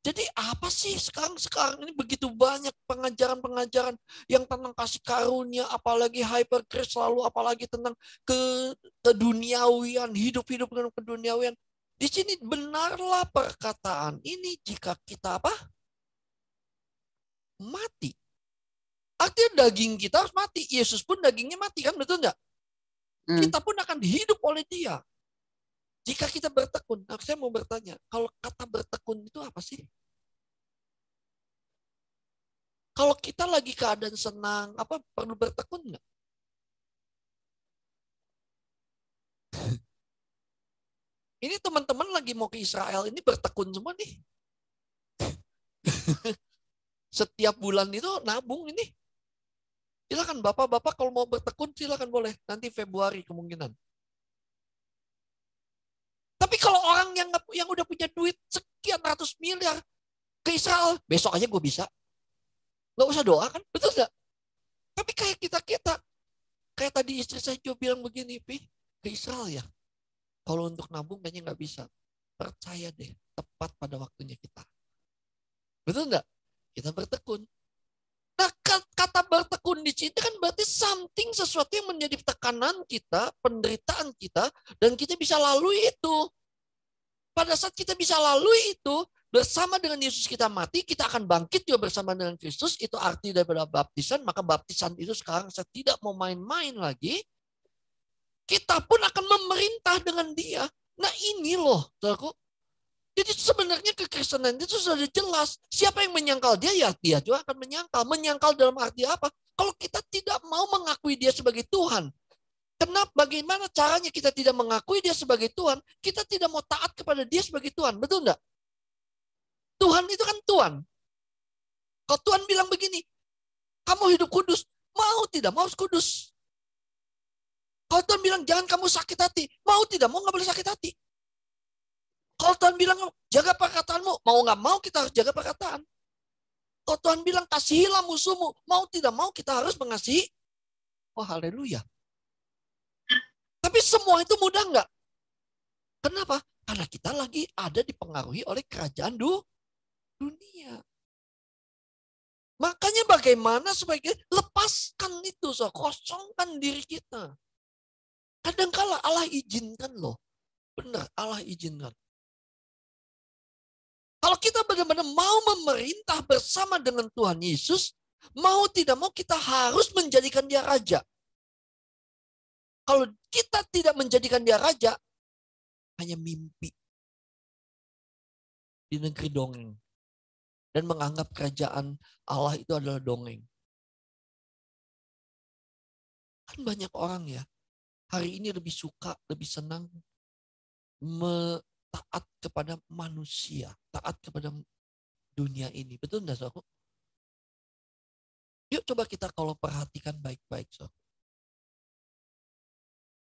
Jadi apa sih sekarang ini begitu banyak pengajaran-pengajaran yang tentang kasih karunia, apalagi hypergrace, selalu apalagi tentang keduniawian, hidup-hidup dengan keduniawian. Di sini benarlah perkataan ini jika kita apa? mati. Artinya daging kita harus mati. Yesus pun dagingnya mati, kan, betul nggak? Kita pun akan hidup oleh Dia. Jika kita bertekun. Nah, saya mau bertanya, kalau kata bertekun itu apa sih? Kalau kita lagi keadaan senang, apa perlu bertekun nggak? Ini teman-teman lagi mau ke Israel, ini bertekun semua nih. Setiap bulan itu nabung ini. Silakan Bapak-bapak kalau mau bertekun silakan boleh. Nanti Februari kemungkinan. Tapi kalau orang yang udah punya duit sekian ratus miliar ke Israel, besok aja gue bisa. Nggak usah doa kan, betul nggak? Tapi kayak kita, kayak tadi istri saya juga bilang begini, Pi, ke Israel ya. Kalau untuk nabung kayaknya nggak bisa. Percaya deh, tepat pada waktunya kita. Betul nggak? Kita bertekun. Nah, kata bertekun di sini kan berarti something, sesuatu yang menjadi tekanan kita, penderitaan kita, dan kita bisa lalui itu. Pada saat kita bisa lalui itu, bersama dengan Yesus kita mati, kita akan bangkit juga bersama dengan Kristus. Itu arti daripada baptisan. Maka baptisan itu sekarang saya tidak mau main-main lagi. Kita pun akan memerintah dengan Dia. Nah ini loh, saudaraku. Jadi sebenarnya kekristenan itu sudah jelas. Siapa yang menyangkal dia, ya dia juga akan menyangkal. Menyangkal dalam arti apa? Kalau kita tidak mau mengakui dia sebagai Tuhan. Kenapa? Bagaimana caranya kita tidak mengakui dia sebagai Tuhan? Kita tidak mau taat kepada dia sebagai Tuhan. Betul enggak? Tuhan itu kan Tuhan. Kalau Tuhan bilang begini, kamu hidup kudus. Mau tidak mau kudus. Kalau Tuhan bilang jangan kamu sakit hati. Mau tidak mau nggak boleh sakit hati. Kalau Tuhan bilang jaga perkataanmu, mau nggak mau kita harus jaga perkataan. Kalau Tuhan bilang kasihilah musuhmu, mau tidak mau kita harus mengasihi. Oh haleluya. Tapi semua itu mudah nggak? Kenapa? Karena kita lagi ada dipengaruhi oleh kerajaan dunia. Makanya bagaimana supaya kita lepaskan itu, so kosongkan diri kita. Kadangkala Allah izinkan loh. Benar, Allah izinkan. Kalau kita benar-benar mau memerintah bersama dengan Tuhan Yesus, mau tidak mau kita harus menjadikan dia raja. Kalau kita tidak menjadikan dia raja, hanya mimpi di negeri dongeng. Dan menganggap kerajaan Allah itu adalah dongeng. Kan banyak orang ya, hari ini lebih suka, lebih senang taat kepada manusia, taat kepada dunia ini. Betul enggak, saudara? Yuk coba kita kalau perhatikan baik-baik, saudara.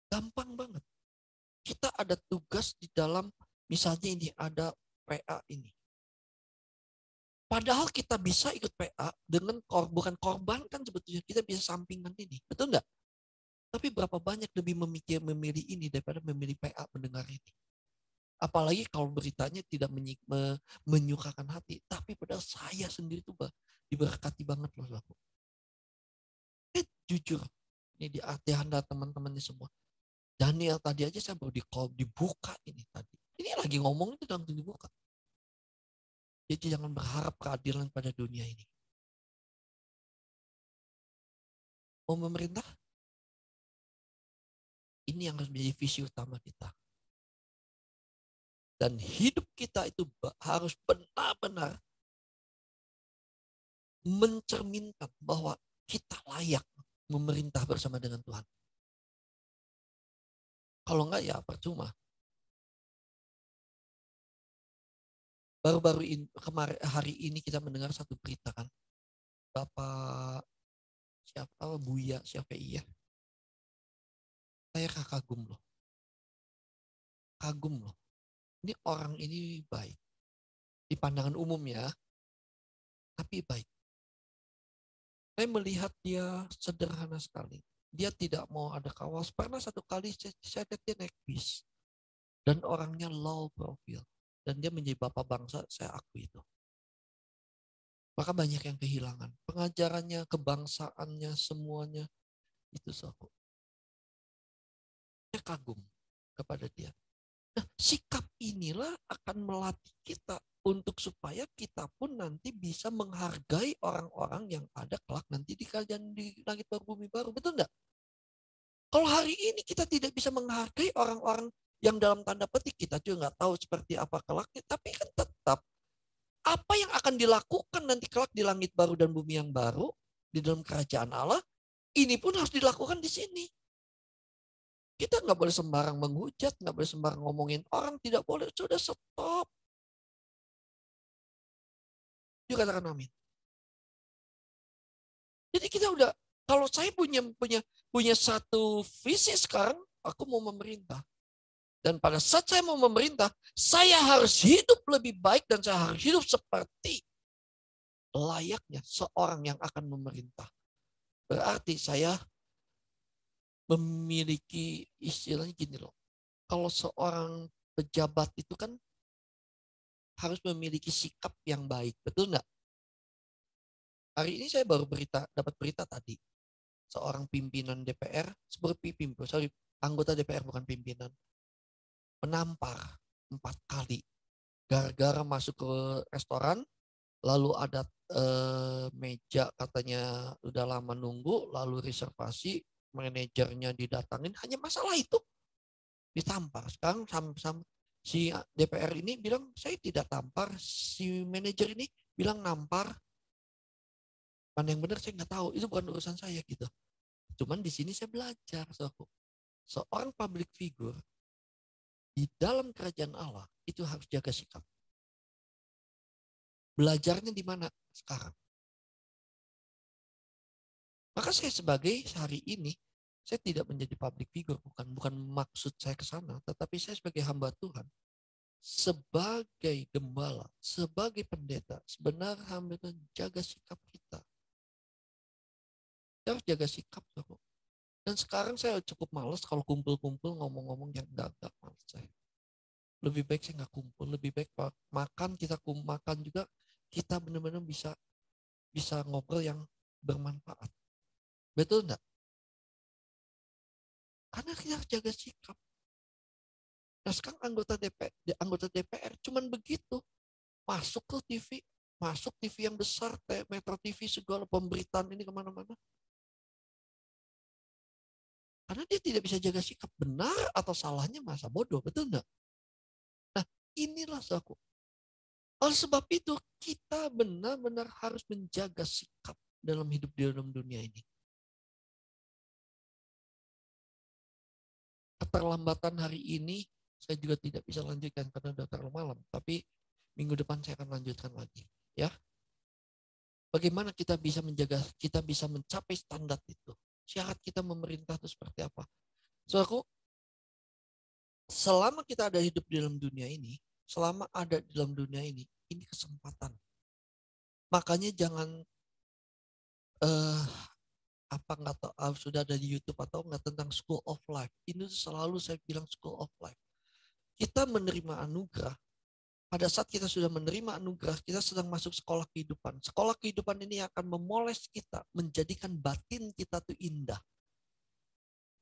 Gampang banget. Kita ada tugas di dalam, misalnya ini ada PA ini. Padahal kita bisa ikut PA dengan bukan korban kan sebetulnya, kita bisa sampingkan ini. Betul enggak? Tapi berapa banyak lebih memilih ini daripada memilih PA mendengar ini. Apalagi kalau beritanya tidak menyukakan hati. Tapi padahal saya sendiri tuh diberkati banget loh. Jujur. Ini di hati Anda teman-temannya semua. Daniel tadi aja saya baru dibuka ini tadi. Ini lagi ngomong itu langsung dibuka. Jadi jangan berharap keadilan pada dunia ini. Mau memerintah? Ini yang harus menjadi visi utama kita. Dan hidup kita itu harus benar-benar mencerminkan bahwa kita layak memerintah bersama dengan Tuhan. Kalau enggak ya percuma. Baru-baru ini, hari ini kita mendengar satu berita kan. Bapak siapa Buya Syafi'i ya. Saya kagum loh. Kagum loh. Ini orang ini baik. Di pandangan umum ya. Tapi baik. Saya melihat dia sederhana sekali. Dia tidak mau ada kawas. Pernah satu kali saya lihat dia naik bis. Dan orangnya low profile. Dan dia menjadi bapak bangsa, saya akui itu. Maka banyak yang kehilangan. Pengajarannya, kebangsaannya, semuanya. Itu saya kagum kepada dia. Nah, sikap inilah akan melatih kita untuk supaya kita pun nanti bisa menghargai orang-orang yang ada kelak nanti di kerajaan di langit baru bumi baru. Betul enggak? Kalau hari ini kita tidak bisa menghargai orang-orang yang dalam tanda petik kita juga nggak tahu seperti apa kelaknya, tapi kan tetap apa yang akan dilakukan nanti kelak di langit baru dan bumi yang baru di dalam kerajaan Allah, ini pun harus dilakukan di sini. Kita nggak boleh sembarang menghujat, nggak boleh sembarang ngomongin orang, tidak boleh. Sudah stop. Yuk katakan amin. Jadi kita udah, kalau saya punya satu visi sekarang, aku mau memerintah. Dan pada saat saya mau memerintah, saya harus hidup lebih baik dan saya harus hidup seperti layaknya seorang yang akan memerintah. Berarti saya memiliki istilahnya gini loh. Kalau seorang pejabat itu kan harus memiliki sikap yang baik. Betul nggak? Hari ini saya baru dapat berita tadi. Seorang pimpinan DPR, anggota DPR bukan pimpinan, menampar 4 kali. Gara-gara masuk ke restoran, lalu ada meja katanya udah lama nunggu, lalu reservasi, manajernya didatangin, hanya masalah itu ditampar. Sekarang si DPR ini bilang saya tidak tampar, si manajer ini bilang nampar. Mana yang benar saya nggak tahu, itu bukan urusan saya gitu. Cuman di sini saya belajar, seorang public figure di dalam kerajaan Allah itu harus jaga sikap. Belajarnya di mana sekarang? Maka saya sebagai hari ini saya tidak menjadi public figure, bukan maksud saya ke sana, tetapi saya sebagai hamba Tuhan, sebagai gembala, sebagai pendeta, sebenarnya hamba Tuhan jaga sikap kita. Kita harus jaga sikap, saudara. Dan sekarang saya cukup malas kalau kumpul-kumpul ngomong-ngomong yang enggak malas saya. Lebih baik saya nggak kumpul, lebih baik makan, kita makan juga, kita benar-benar bisa ngobrol yang bermanfaat. Betul enggak? Karena kita harus jaga sikap. Nah sekarang anggota DPR cuman begitu. Masuk ke TV, masuk TV yang besar, Metro TV, segala pemberitaan ini kemana-mana. Karena dia tidak bisa jaga sikap, benar atau salahnya masa bodoh, betul enggak? Nah inilah aku. Oleh sebab itu kita benar-benar harus menjaga sikap dalam hidup di dalam dunia ini. Keterlambatan hari ini saya juga tidak bisa lanjutkan karena sudah terlalu malam. Tapi minggu depan saya akan lanjutkan lagi. Ya, bagaimana kita bisa mencapai standar itu? Syarat kita memerintah itu seperti apa? So selama kita ada hidup di dalam dunia ini, ini kesempatan. Makanya jangan nggak tahu sudah ada di YouTube atau nggak tentang School of Life. Ini selalu saya bilang School of Life. Kita menerima anugerah. Pada saat kita sudah menerima anugerah, kita sedang masuk sekolah kehidupan. Sekolah kehidupan ini akan memoles kita, menjadikan batin kita tuh indah.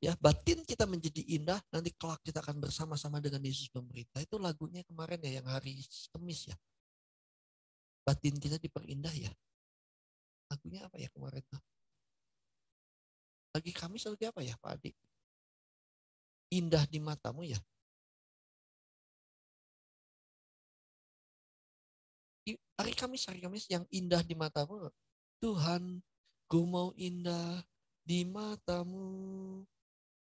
Ya, batin kita menjadi indah, nanti kelak kita akan bersama-sama dengan Yesus memerintah. Itu lagunya kemarin ya, yang hari Kamis ya. Batin kita diperindah ya. Lagunya apa ya kemarin tuh? Lagi Kamis lagi apa ya Pak Adik? Indah di matamu ya. Hari Kamis yang indah di matamu. Tuhan, ku mau indah di matamu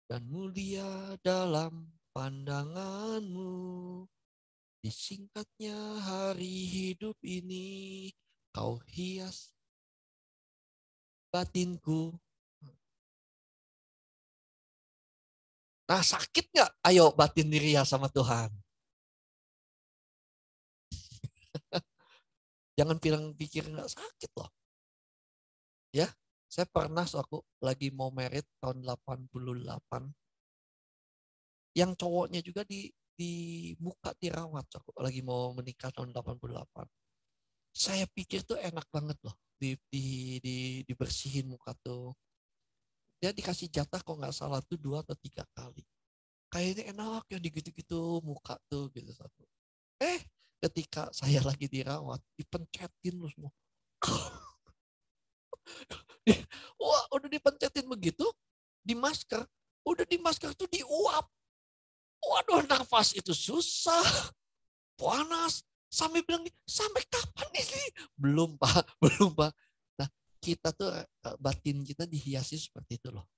dan mulia dalam pandanganmu. Di singkatnya hari hidup ini, kau hias batinku. Nah sakit nggak? Ayo batin dirias sama Tuhan. Jangan pikir nggak sakit loh. Ya, saya pernah aku lagi mau merit tahun 88. Yang cowoknya juga di muka dirawat. Aku lagi mau menikah tahun 88. Saya pikir tuh enak banget loh. Dibersihin muka tuh. Dia dikasih jatah kok nggak salah tuh 2 atau 3 kali. kayaknya enak ya digitu-gitu muka tuh gitu satu. Ketika saya lagi dirawat, dipencetin lu semua. Wah, udah dipencetin begitu, di masker, udah di masker tuh diuap. Waduh, nafas itu susah, panas. Sampai bilang, sampai kapan ini? Belum Pak, belum Pak. Nah, kita tuh batin kita dihiasi seperti itu loh.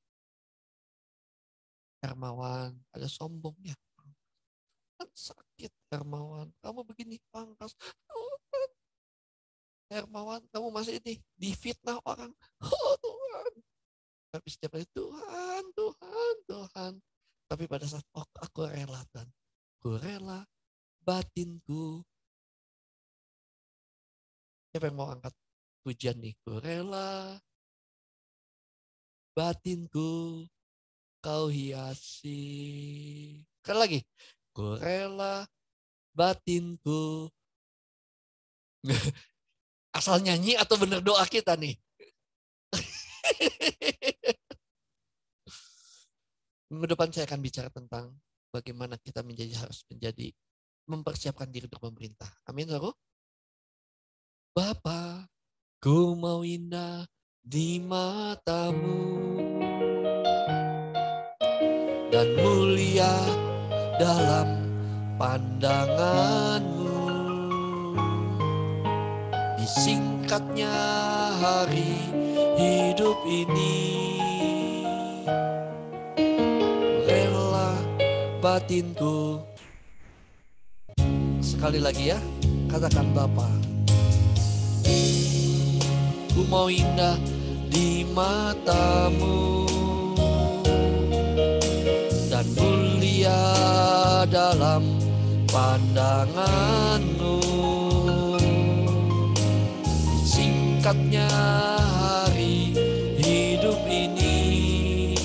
Hermawan, ada sombongnya. Kan sakit Hermawan, kamu begini pangkas. Hermawan, kamu masih ini difitnah orang. Oh Tuhan. Tapi setiap hari Tuhan, Tuhan, Tuhan. Tapi pada saat aku rela Tuhan. Aku rela batinku. Siapa yang mau angkat pujian nih? Ku rela batinku kau hiasi. Sekali lagi. Ku rela batinku. Asal nyanyi atau bener doa kita nih? Minggu depan saya akan bicara tentang bagaimana kita harus menjadi mempersiapkan diri untuk memerintah. Amin, saudara. Bapa, ku mau indah di matamu dan mulia dalam pandanganmu. Disingkatnya hari hidup ini, rela batinku. Sekali lagi ya, katakan Bapa. Ku mau indah di matamu dan mulia dalam pandanganmu. Singkatnya hari hidup ini,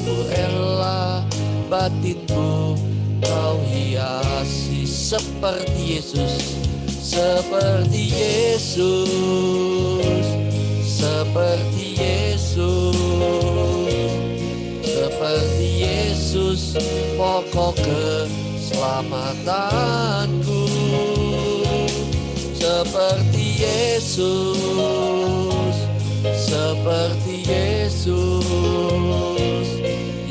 ku rela batinku kau hiasi seperti Yesus, seperti Yesus, seperti Yesus, seperti Yesus, pokok keselamatanku, seperti Yesus, seperti Yesus,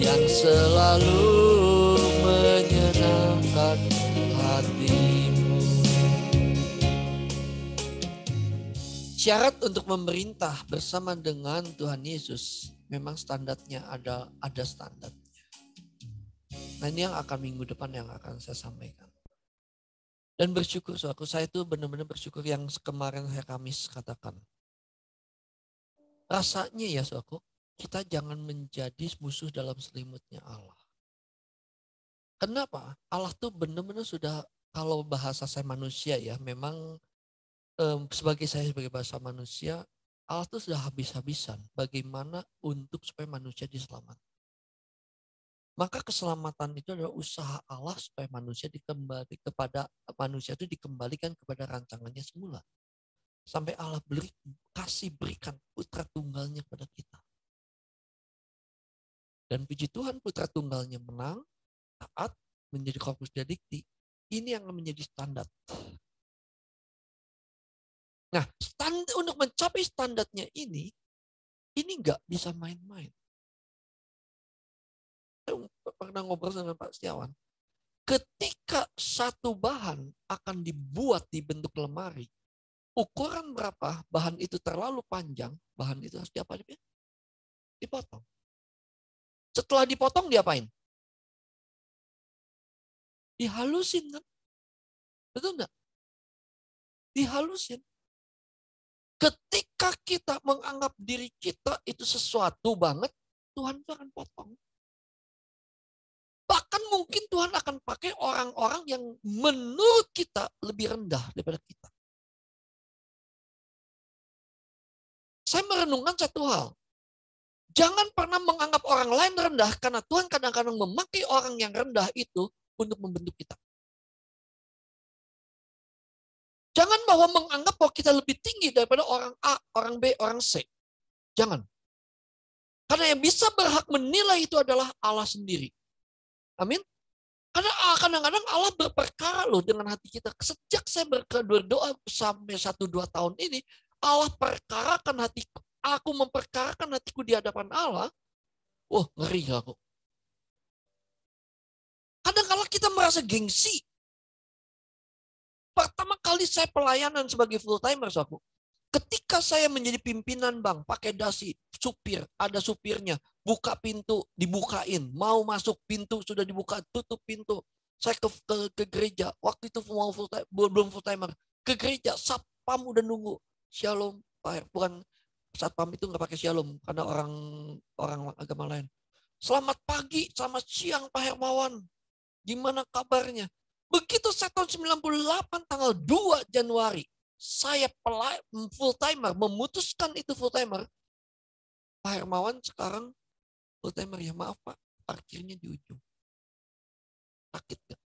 yang selalu menyenangkan hatimu. Syarat untuk memerintah bersama dengan Tuhan Yesus memang standarnya ada standarnya. Nah, ini yang akan minggu depan yang akan saya sampaikan. Dan bersyukur suatu saya itu benar-benar bersyukur yang kemarin saya Kamis katakan. Rasanya ya suatu kita jangan menjadi musuh dalam selimutnya Allah. Kenapa? Allah tuh benar-benar sudah, kalau bahasa saya manusia ya, memang sebagai bahasa manusia, Allah tuh sudah habis-habisan bagaimana untuk supaya manusia diselamatkan. Maka keselamatan itu adalah usaha Allah supaya manusia dikembalikan kepada rancangannya semula. Sampai Allah berikan putra tunggalnya kepada kita. Dan puji Tuhan putra tunggalnya menang, taat, menjadi corpus delicti. Ini yang menjadi standar. Nah, untuk mencapai standarnya ini nggak bisa main-main. Saya pernah ngobrol dengan Pak Setiawan. Ketika satu bahan akan dibuat di bentuk lemari, ukuran berapa bahan itu terlalu panjang, bahan itu harus diapain? Dipotong. Setelah dipotong diapain? Dihalusin kan? Betul nggak? Dihalusin. Ketika kita menganggap diri kita itu sesuatu banget, Tuhan itu akan potong. Bahkan mungkin Tuhan akan pakai orang-orang yang menurut kita lebih rendah daripada kita. Saya merenungkan satu hal. Jangan pernah menganggap orang lain rendah karena Tuhan kadang-kadang memakai orang yang rendah itu untuk membentuk kita. Jangan menganggap bahwa kita lebih tinggi daripada orang A, orang B, orang C. Jangan. Karena yang bisa berhak menilai itu adalah Allah sendiri. Amin. Karena kadang-kadang Allah berperkara loh dengan hati kita. Sejak saya berdoa sampai 1-2 tahun ini, Allah perkarakan hatiku. Aku memperkarakan hatiku di hadapan Allah. Wah, ngeri aku. Kadang-kadang kita merasa gengsi. Pertama kali saya pelayanan sebagai full timer, aku. Ketika saya menjadi pimpinan bank, pakai dasi, supir, ada supirnya, buka pintu, dibukain, mau masuk pintu sudah dibuka, tutup pintu. Saya ke gereja, waktu itu mau belum full timer, ke gereja, satpam udah nunggu, shalom, Pak, bukan satpam itu nggak pakai shalom karena orang agama lain. Selamat pagi, selamat siang Pak Hermawan, gimana kabarnya? Begitu saya tahun 98 tanggal 2 Januari, saya full timer, memutuskan itu full timer. Pak Hermawan sekarang full timer, ya maaf Pak, parkirnya di ujung. Sakit gak?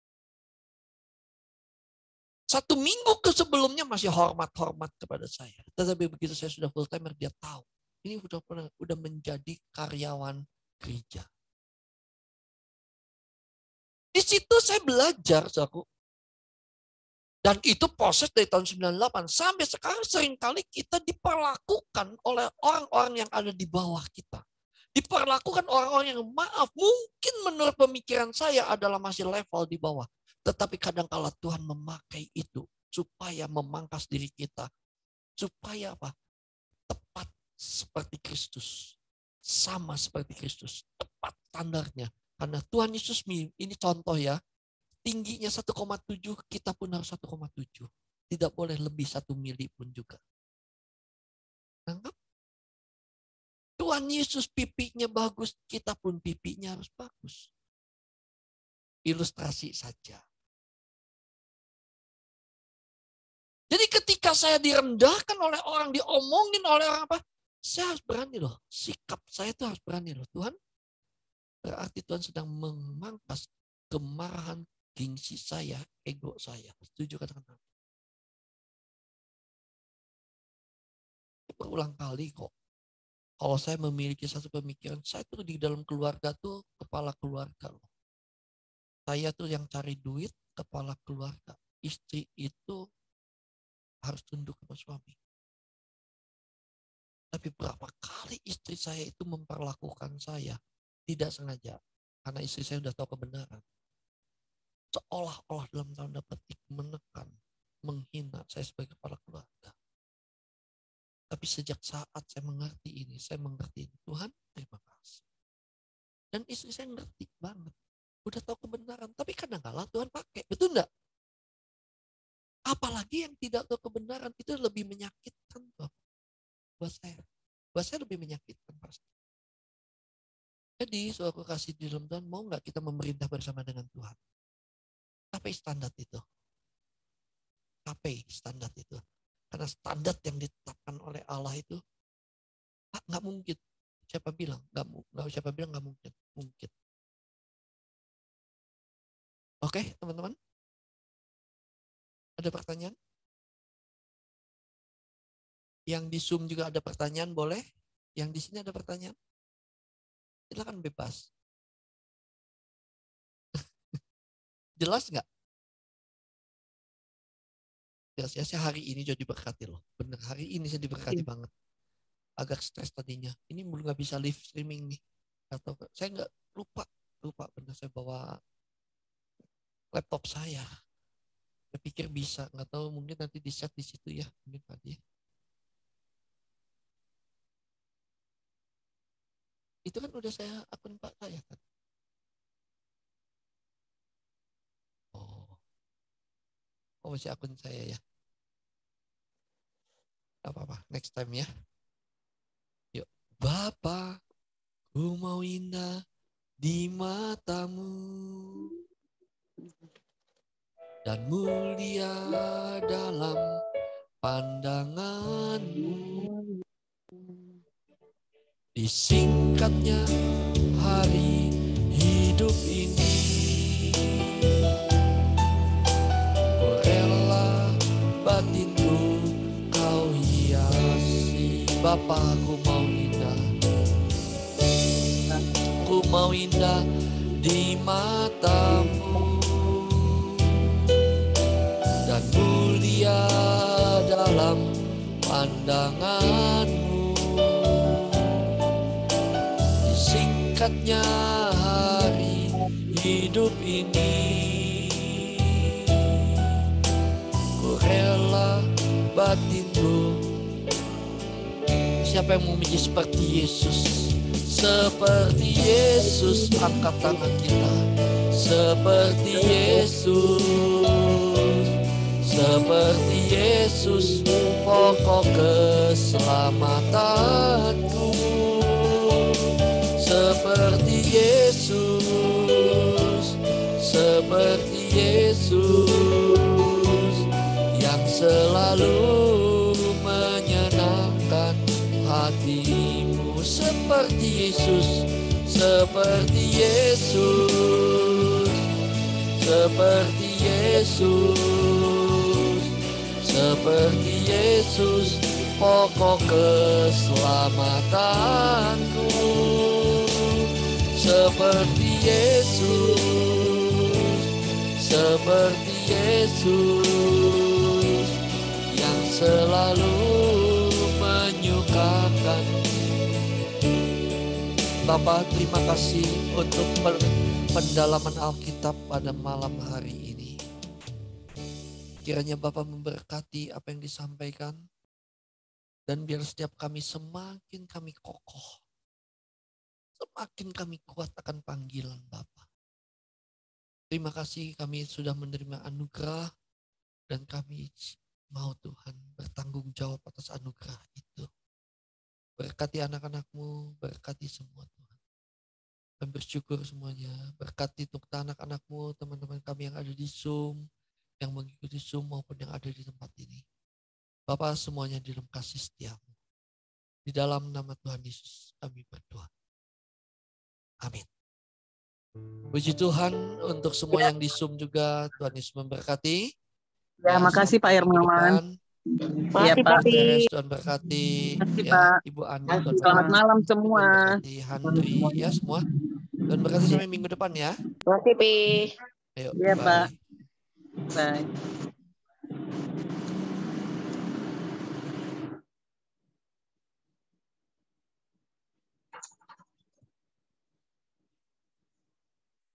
1 minggu sebelumnya masih hormat-hormat kepada saya. Tetapi begitu saya sudah full timer, dia tahu. Ini udah menjadi karyawan gereja. Di situ saya belajar, saudaraku. Dan itu proses dari tahun 98 sampai sekarang seringkali kita diperlakukan oleh orang-orang yang ada di bawah kita. Diperlakukan orang-orang yang maaf, mungkin menurut pemikiran saya adalah masih level di bawah. Tetapi kadang-kala Tuhan memakai itu supaya memangkas diri kita. Supaya apa? Tepat seperti Kristus. Sama seperti Kristus. Tepat standarnya. Karena Tuhan Yesus, ini contoh ya. Tingginya 1,7, kita pun harus 1,7. Tidak boleh lebih 1 mili pun juga. Anggap. Tuhan Yesus pipinya bagus, kita pun pipinya harus bagus. Ilustrasi saja. Jadi ketika saya direndahkan oleh orang, diomongin oleh orang apa, saya harus berani loh. Sikap saya itu harus berani loh. Tuhan, berarti Tuhan sedang memangkas kemarahan, gengsi saya, ego saya. Setuju katakan? Berulang kali kok. Kalau saya memiliki satu pemikiran, saya tuh di dalam keluarga tuh kepala keluarga loh. Saya tuh yang cari duit, kepala keluarga. Istri itu harus tunduk sama suami. Tapi berapa kali istri saya itu memperlakukan saya tidak sengaja. Karena istri saya sudah tahu kebenaran. Seolah-olah dalam tanda petik menekan, menghina saya sebagai kepala keluarga. Tapi sejak saat saya mengerti ini, Tuhan terima kasih. Dan istri saya ngerti banget. Udah tahu kebenaran, tapi kadang-kala Tuhan pakai. Betul enggak? Apalagi yang tidak tahu kebenaran, itu lebih menyakitkan tuh. Buat saya. Buat saya lebih menyakitkan pasti. Jadi, suatu kasih di dalam Tuhan, mau nggak kita memerintah bersama dengan Tuhan? Capai standar itu. Capai standar itu. Karena standar yang ditetapkan oleh Allah itu nggak mungkin. Siapa bilang? Siapa bilang nggak mungkin? Mungkin. Oke, teman-teman. Ada pertanyaan? Yang di Zoom juga ada pertanyaan, boleh? Yang di sini ada pertanyaan? Silakan bebas. Jelas nggak? Jelas ya, saya hari ini jadi diberkati loh. Bener, hari ini saya diberkati banget. Agak stres tadinya. Ini belum nggak bisa live streaming nih. Atau saya nggak lupa bener saya bawa laptop saya. Saya pikir bisa, nggak tahu mungkin nanti di set di situ ya, mungkin tadi. Itu kan udah saya akun Pak saya kan. Oh masih akun saya ya. Gak apa-apa, next time ya. Yuk, Bapa, ku mau indah di matamu dan mulia dalam pandanganmu. Disingkatnya hari hidup ini, ku rela batinku kau hiasi. Bapa, ku mau indah mau indah di matamu dan mulia dalam pandanganmu. Disingkatnya hari hidup ini, ku rela batinku. Siapa yang mau menjadi seperti Yesus? Seperti Yesus, angkat tangan kita. Seperti Yesus, seperti Yesus, pokok keselamatanku. Seperti Yesus, seperti Yesus, yang selalu menyenangkan hatimu. Seperti Yesus, seperti Yesus, seperti Yesus, seperti Yesus, pokok keselamatanku. Seperti Yesus, seperti Yesus, yang selalu menyukakan. Bapa, terima kasih untuk pendalaman Alkitab pada malam hari ini. Kiranya Bapa memberkati apa yang disampaikan, dan biar setiap kami semakin kami kokoh, semakin kami kuat akan panggilan Bapa. Terima kasih kami sudah menerima anugerah, dan kami mau Tuhan bertanggung jawab atas anugerah itu. Berkati anak-anak-Mu, berkati semua Tuhan. Kami bersyukur semuanya. Berkati untuk anak-anak-Mu, teman-teman kami yang ada di Zoom, yang mengikuti Zoom maupun yang ada di tempat ini. Bapa, semuanya di dalam kasih setia-Mu. Di dalam nama Tuhan Yesus kami berdoa. Amin. Puji Tuhan untuk semua yang di Zoom juga. Tuhan Yesus memberkati. Ya, makasih Pak Hermawan. Makasih Pak. Tuhan berkati. Makasih, Ya, Pak. Ibu Ani, Tuhan Selamat berkati. malam semua. Tuhan berkati Handri, ya semua. Tuhan berkati sampai minggu depan ya. Makasih Pi. Ayo, Iya, bye. Pak. Bye.